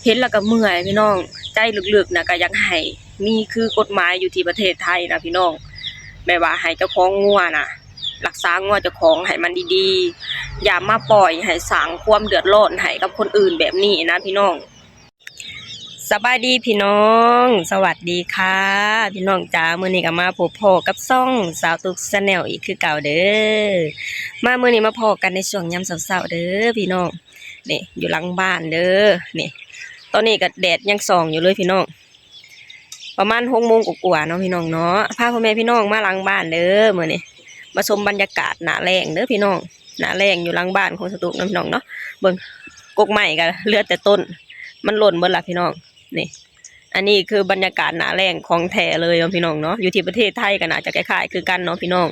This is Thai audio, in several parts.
เห็นแล้วก็เมื่อยพี่น้องใจลึกๆนะก็อยากให้มีคือกฎหมายอยู่ที่ประเทศไทยนะพี่น้องแบบว่าให้เจ้าของงัวนะรักษางัวเจ้าของให้มันดีๆอย่ามาปล่อยให้สร้างความเดือดร้อนให้กับคนอื่นแบบนี้นะพี่น้องสบายดีพี่น้องสวัสดีค่ะพี่น้องจ๋ามื้อนี้ก็มาพบพ่อกับซ่องสาวตุ๊กชาแนลอีกคือเก่าเด้อมามื้อนี้มาพอกันในช่วงยามเช้าๆเด้อพี่น้องนี่อยู่หลังบ้านเด้อนี่ตอนนี้ก็แดดยังส่องอยู่เลยพี่น้องประมาณ6 โมงกว่าๆเนาะพี่น้องเนาะพาพ่อแม่พี่น้องมาหลังบ้านเด้อมื้อนี้มาชมบรรยากาศหน้าแล้งเด้อพี่น้องหน้าแล้งอยู่หลังบ้านของสตูกน้องพี่น้องเนาะเบิ่งกกไม้ก็เหลือแต่ต้นมันหล่นเบิดละพี่น้องนี่อันนี้คือบรรยากาศหน้าแล้งของแท้เลยเนาะพี่น้องเนาะอยู่ที่ประเทศไทยก็น่าจะคล้ายๆคือกันเนาะพี่น้อง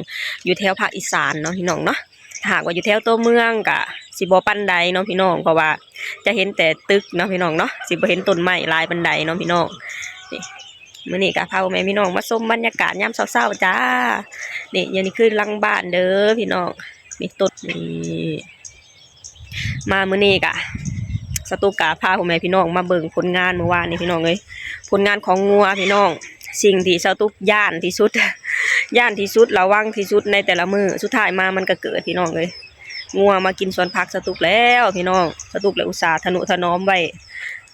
อยู่แถวภาคอีสานเนาะพี่น้องเนาะหากว่าอยู่แถวตัวเมืองก็สิบ่ปานใดเนาะพี่น้องเพราะว่าจะเห็นแต่ตึกเนาะพี่น้องเนาะสิบ่เห็นต้นไม้หลายปานใดเนาะพี่น้องนี่มื้อนี้ก็พาพ่อแม่พี่น้องมาชมบรรยากาศยามเช้าๆจ้านี่อย่างนี้คือหลังบ้านเด้อพี่น้องนี่ต้นนี่มามื้อนี้ก็สตูกาพาพ่อแม่พี่น้องมาเบิ่งผลงานเมื่อวานนี้พี่น้องเอ้ยผลงานของงัวพี่น้องสิ่งที่สตูกย่านที่สุด ย่านที่สุดระวังที่สุดในแต่ละมื้อสุดท้ายมามันก็เกิดพี่น้องเอ้ยงัวมากินสวนผักสตูกแล้วพี่น้องสตูกเลยอุตส่าห์ทนุถนอมไว้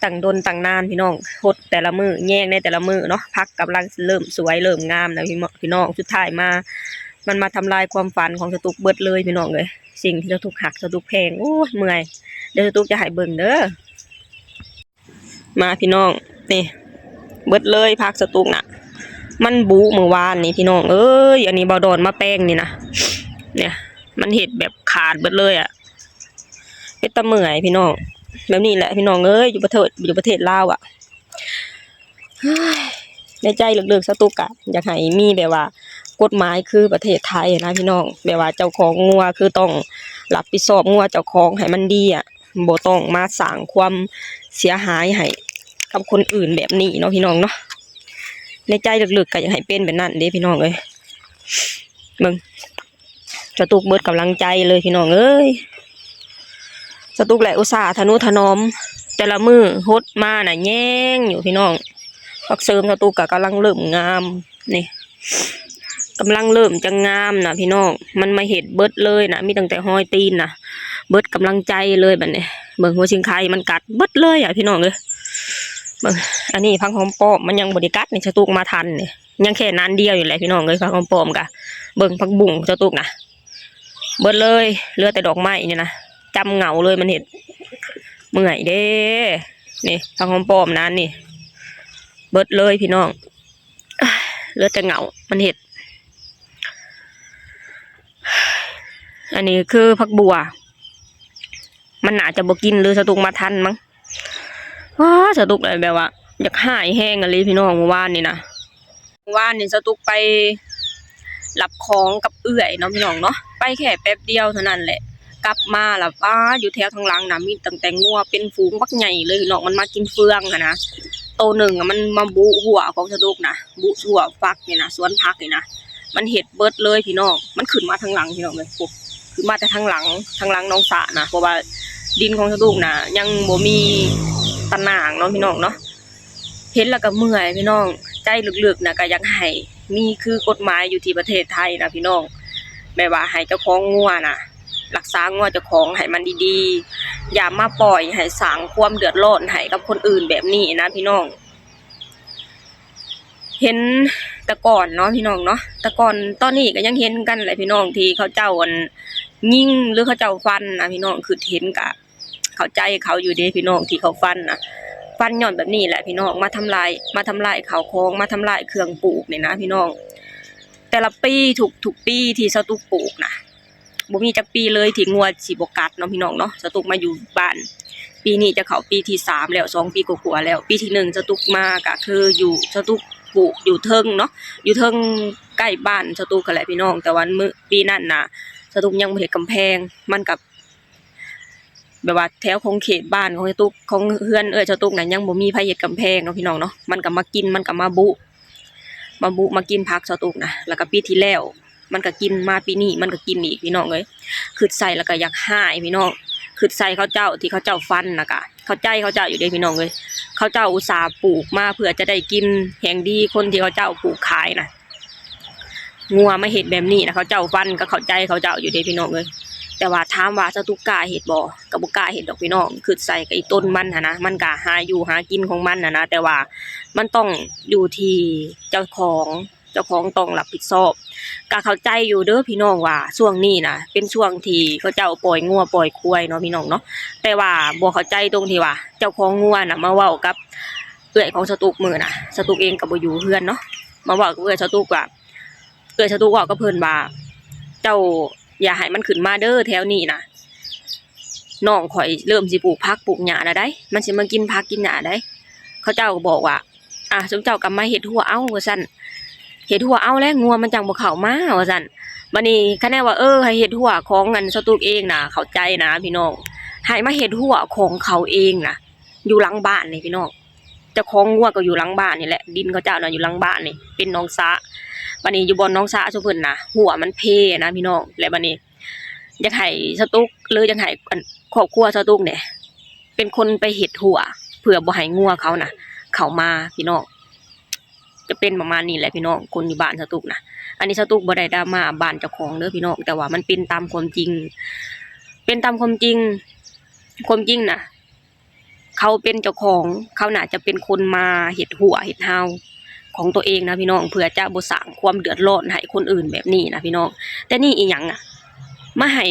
ตั้งดนตั้งนานพี่น้องหดแต่ละมื้อแย่งในแต่ละมื้อเนาะผักกำลังเริ่มสวยเริ่มงามนะพี่น้องสุดท้ายมามันมาทำลายความฝันของสตูกเบิดเลยพี่น้องเอ้ยสิ่งที่สตูกหักสตูกแพงโอ้ยเมื่อยเดี๋ยวสตูกจะให้เบิ่งเด้อมาพี่น้องนี่เบิดเลยผักสตูกน่ะมันบูเมื่อวานนี่พี่น้องเอ้ยอันนี้บอดอนมาแป้งนี่นะเนี่ยมันเห็ดแบบขาดเบิดเลยอ่ะเป็นตะเมื่อยพี่น้องแบบนี้แหละพี่น้องเอ้ยอยู่ประเทศลาวอ่ะในใจลึกๆสตุกอะอยากให้มีแบบว่ากฎหมายคือประเทศไทยนะพี่น้องแบบว่าเจ้าของงัวคือต้องรับผิดชอบงัวเจ้าของให้มันดีอ่ะบ่ต้องมาสร้างความเสียหายให้กับคนอื่นแบบนี้เนาะพี่น้องเนาะในใจลึกๆก็อยากให้เป็นแบบนั้นเด้พี่น้องเอ้ยมึงสตุกเบิดกำลังใจเลยพี่น้องเอ้ยสตุกแหละอุตส่าห์ทนุถนอมแต่ละมือฮดมาน่ะแย่งอยู่พี่น้องพักเสริมสตุกกำลังเริ่มงามนี่กำลังเริ่มจะงามนะพี่น้องมันมาเห็ดเบิดเลยนะมีตั้งแต่ห้อยตีนนะเบิดกำลังใจเลยแบบนี้เบิ่งหัวชิงไข่มันกัดเบิดเลยอ่ะพี่น้องเลยอันนี้พังหอมปอมมันยังบริกัดในสตุกมาทันเนี่ยยังแค่นั้นเดียวอยู่แหละพี่น้องเลยพังหอมปอมกะเบิ่งพักบุ่งสตุกนะเบิดเลยเหลือแต่ดอกไม้เนี่ยนะจำเหงาเลยมันเห็ดเมื่อยเด้นี่พังหอมปอมนั้นนี่เบิดเลยพี่น้องเหลือแต่เหงามันเห็ดอันนี้คือผักบัวมันน่าจะบกินหรือสตุกมาทันมั้งว้าสตุกอะไรแบบว่าอยากหายแห้งอะไรพี่น้องเมื่อวานนี่นะเมื่อวานนี่สตุกไปรับของกับเอื่อยเนาะพี่น้องเนาะไปแค่แป๊บเดียวเท่านั้นแหละกลับมาแล้วป้าอยู่แถวทางหลังนะมีตั้งแต่งัวเป็นฝูงบักใหญ่เลยพี่น้องมันมากินเฟืองอะนะโตหนึ่งมันมาบุหัวของสตุกนะบุหัวฟักนี่นะสวนผักนี่นะมันเห็ดเบิดเลยพี่น้องมันขึ้นมาทางหลังพี่น้องเลยปุ๊บคือมาแต่ทางหลังน้องสะนะเพราะว่าดินของสะดุกนะยังบ่มีตะหน่างเนาะพี่น้องเนาะเห็นแล้วก็เมื่อยพี่น้องใจลึกๆนะก็อยากให้มีคือกฎหมายอยู่ที่ประเทศไทยนะพี่น้องแบบว่าให้เจ้าของงัวนะรักษางัวเจ้าของให้มันดีๆอย่ามาปล่อยให้สร้างความเดือดร้อนให้กับคนอื่นแบบนี้นะพี่น้องเห็นแต่ก่อนเนาะพี่น้องเนาะแต่ก่อนตอนนี้ก็ยังเห็นกันแหละพี่น้องที่เขาเจ้ายิงหรือเขาเจ้าฟันนะพี่น้องคือเห็นกะเข้าใจเขาอยู่ดีพี่น้องที่เขาฟันนะฟันย่อนแบบนี้แหละพี่น้องมาทำลายเขาโค้งมาทำลายเครื่องปลูกเนี่ยนะพี่น้องแต่ละปีทุกปีที่สตุกปลูกนะบ่มีจักปีเลยที่งัวสิบกัดเนาะพี่น้องเนาะสตุกมาอยู่บ้านปีนี้จะเข้าปีที่3แล้ว2 ปีกว่าๆแล้วปีที่1สตุกมาก็คืออยู่สตุกปลูกอยู่เทิงเนาะอยู่เทิงใกล้บ้านสตุกกันแหละพี่น้องแต่วันมื้อปีนั้นน่ะสตุกยังบ่เฮ็ดกำแพงมันกับแบบว่าแถวของเขตบ้านของสตุกของเฮือนสตุกน่ะยังบ่มีไผเฮ็ดกำแพงเนาะพี่น้องเนาะมันก็มากินมันก็มาบุมากินผักสตุกนะแล้วก็ปีที่แล้วมันก็กินมาปีนี้มันก็กินอีกพี่น้องเอ้ยคือใส่แล้วก็อยากหายพี่น้องคือใส่เขาเจ้าที่เขาเจ้าฟันนะกะ เข้าใจเขาเจ้าอยู่เด้พี่น้องเอ้ยเขาเจ้าอุตส่าห์ปลูกมาเพื่อจะได้กินแห่งดีคนที่เขาเจ้าปลูกขายนะงัวมาเห็ดแบบนี้นะเขาเจ้าฟันก็เข้าใจเขาเจ้าอยู่เด้พี่น้องเอ้ยแต่ว่าถามว่าสตุกกาเห็ดบ่กับบุกาเห็ดดอกพี่น้องคือใส่กับอีต้นมันนะมันก็หาอยู่หากินของมันนะแต่ว่ามันต้องอยู่ที่เจ้าของต้องรับผิดชอบก็เข้าใจอยู่เด้อพี่น้องว่าช่วงนี้นะเป็นช่วงที่เขาเจ้าปล่อยงัวปล่อยควายเนาะพี่น้องเนาะแต่ว่าบ่เข้าใจตรงที่ว่าเจ้าของงัวน่ะมาเว้ากับเอื้อยของสตุกมื้อน่ะสตุกเองก็บ่อยู่เฮือนเนาะมาเว้ากับเอื้อยสตุกว่าเอื้อยสตุกเว้ากับเพิ่นว่าเจ้าอย่าให้มันขึ้นมาเด้อแถวนี้นะน้องข่อยเริ่มสิปลูกผักปลูกหญ้าแล้วได้มันสิมากินผักกินหญ้าได้เขาเจ้าก็บอกว่าสมเจ้าก็มาเฮ็ดหัวเอาว่าซั่นเฮ็ดหัวเอาแล้วงัวมันจังบ่เข้ามาว่าซั่นบัดนี้คะแนนว่าให้เฮ็ดหัวของอันสตุกเองน่ะเข้าใจนะพี่น้องให้มาเฮ็ดหัวของเขาเองน่ะอยู่หลังบ้านนี่พี่น้องเจ้าของงัวก็อยู่หลังบ้านนี่แหละดินเขาเจ้าน่ะอยู่หลังบ้านนี่เป็นหนองสระบัดนี้อยู่บนหนองสระซุเพิ่นน่ะหัวมันเพนะพี่น้องและบัดนี้อยากให้สตุกหรืออยากให้ครอบครัวสตุกเนี่ยเป็นคนไปเฮ็ดหัวเพื่อบ่ให้งัวเขาน่ะเข้ามาพี่น้องจะเป็นประมาณนี้แหละพี่น้องคนอยู่บ้านสตุกนะอันนี้สตุกบ่ได้ดราม่าบ้านเจ้าของเด้อพี่น้องแต่ว่ามันเป็นตามความจริงเป็นตามความจริงนะเขาเป็นเจ้าของเขาน่าจะเป็นคนมาเฮ็ดหัวเฮ็ดเฮาของตัวเองนะพี่น้องเพื่อจะบ่สร้างความเดือดร้อนให้คนอื่นแบบนี้นะพี่น้องแต่นี่อีหยังมาให้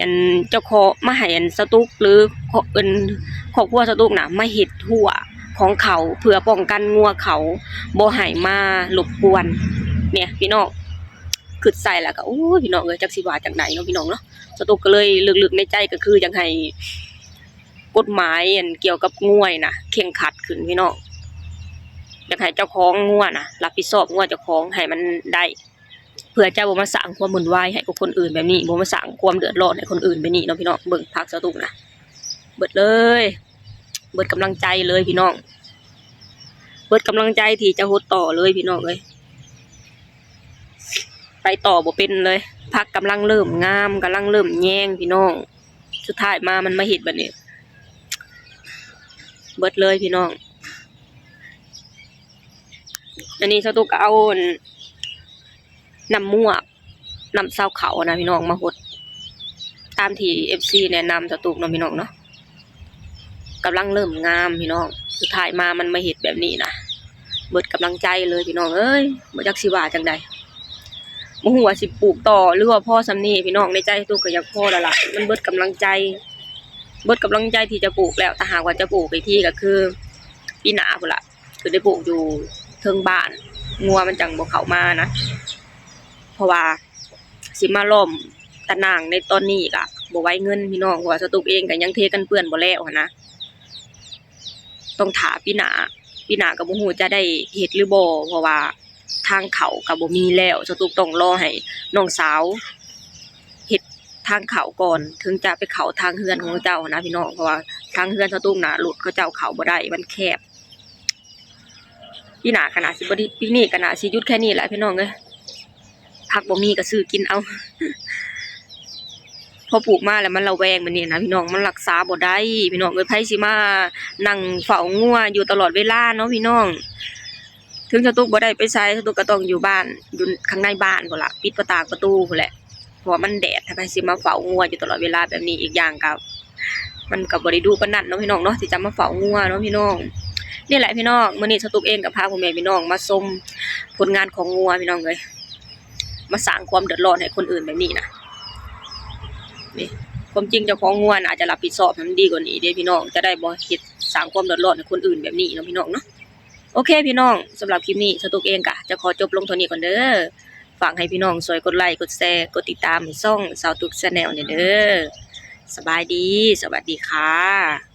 อันเจ้าของมาให้อันสตุกหรือเป็นครอบครัวสตุกน่ะมาเฮ็ดหัวของเขาเพื่อป้องกันงัวเขาบ่ให้มารบกวนเนี่ยพี่น้องคิดใส่แล้วก็พี่น้องจักสิว่าจังได๋เนาะพี่น้องเนาะสตุกก็เลยลึกๆในใจก็คืออยากให้กฎหมายอันเกี่ยวกับงัวน่ะเคร่งครัดขึ้นพี่น้องอยากให้เจ้าของงัวน่ะรับผิดชอบงัวเจ้าของให้มันได้เพื่อจะบ่มาสร้างความวุ่นวายให้กับคนอื่นแบบนี้บ่มาสร้างความเดือดร้อนให้คนอื่นแบบนี้เนาะพี่น้องเบิ่งพักสตุกนะเบิดเลยเบิดกำลังใจเลยพี่น้องเบิดกำลังใจที่จะฮดต่อเลยพี่น้องเอ้ยไปต่อบ่เป็นเลยพักกำลังเริ่มงามกำลังเริ่มแยงพี่น้องสุดท้ายมามันมาเฮ็ดแบบนี้เบิดเลยพี่น้องอันนี้สตุกก็เอาน้ำมั่วน้ำเศร้าเขานะพี่น้องมาหดตามที่ FC แนะนำสตุกเนาะพี่น้องเนาะกำลังเริ่มงามพี่น้องสุดท้ายมามันมาเฮ็ดแบบนี้นะเบิดกำลังใจเลยพี่น้องเอ้ยบ่จักสิว่าจังใดบ่ฮู้ว่าสิปลูกต่อหรือว่าพ่อซำนี้พี่น้องในใจสตุกก็อยากพอแล้วล่ะมันเบิดกำลังใจที่จะปลูกแล้วถ้าหากว่าจะปลูกอีกทีก็คือปีหน้าพุ่นล่ะคือได้ปลูกอยู่เทิงบ้านงัวมันจังบ่เข้ามานะเพราะว่าสิมาล้อมตะนางในตอนนี้ก็บ่ไหวเงินพี่น้องเพราะว่าสตุกเองก็ยังเทกันเปื้อนบ่แล้วนะต้องถาปีหน้าก็บ่ฮู้จะได้เฮ็ดหรือบ่เพราะว่าทางเขาก็บ่มีแล้วสตุกต้องรอให้น้องสาวเฮ็ดทางเขาก่อนถึงจะไปเข้าทางเฮือนของเจ้านะพี่น้องเพราะว่าทางเฮือนสตุกน่ะรถเขาเจ้าเข้าบ่ได้มันแคบปีหน้าขนาดสิบ่ปีนี้ก็น่าสิหยุดแค่นี้แหละพี่น้องเอ้ยผักบ่มีก็ซื้อกินเอาพอปลูกมาแล้วมันระแวงมันนี่นะพี่น้องมันรักษาบ่ได้พี่น้องเอ้ยไผสิมานั่งเฝ้างัวอยู่ตลอดเวลาเนาะพี่น้องถึงสตุกบ่ได้ไปไสสตุกก็ต้องอยู่บ้านอยู่ข้างในบ้านพุ่นล่ะปิดประตูพุ่นแหละเพราะว่ามันแดดถ้าไผสิมาเฝ้างัวอยู่ตลอดเวลาแบบนี้อีกอย่างก็มันก็บ่ได้ดูปานนั้นเนาะพี่น้องเนาะที่จะมาเฝ้างัวเนาะพี่น้องนี่แหละพี่น้องมื้อนี้สตุกเองก็พาพ่อแม่พี่น้องมาชมผลงานของงัวพี่น้องเอ้ยมาสร้างความเดือดร้อนให้คนอื่นแบบนี้นะนี่ความจริงเจ้าของงัวอาจจะรับผิดชอบให้มันดีกว่านี้เด้พี่น้องจะได้บ่เฮ็ดสร้างความเดือดร้อนให้คนอื่นแบบนี้เนาะพี่น้องเนาะโอเคพี่น้องสำหรับคลิปนี้สตุกเองก็จะขอจบลงเท่านี้ก่อนเด้อฝากให้พี่น้องช่วยกดไลค์กดแชร์กดติดตามให้ช่องสาวตุก Channel เนี่ยเด้อสบายดีสวัสดีค่ะ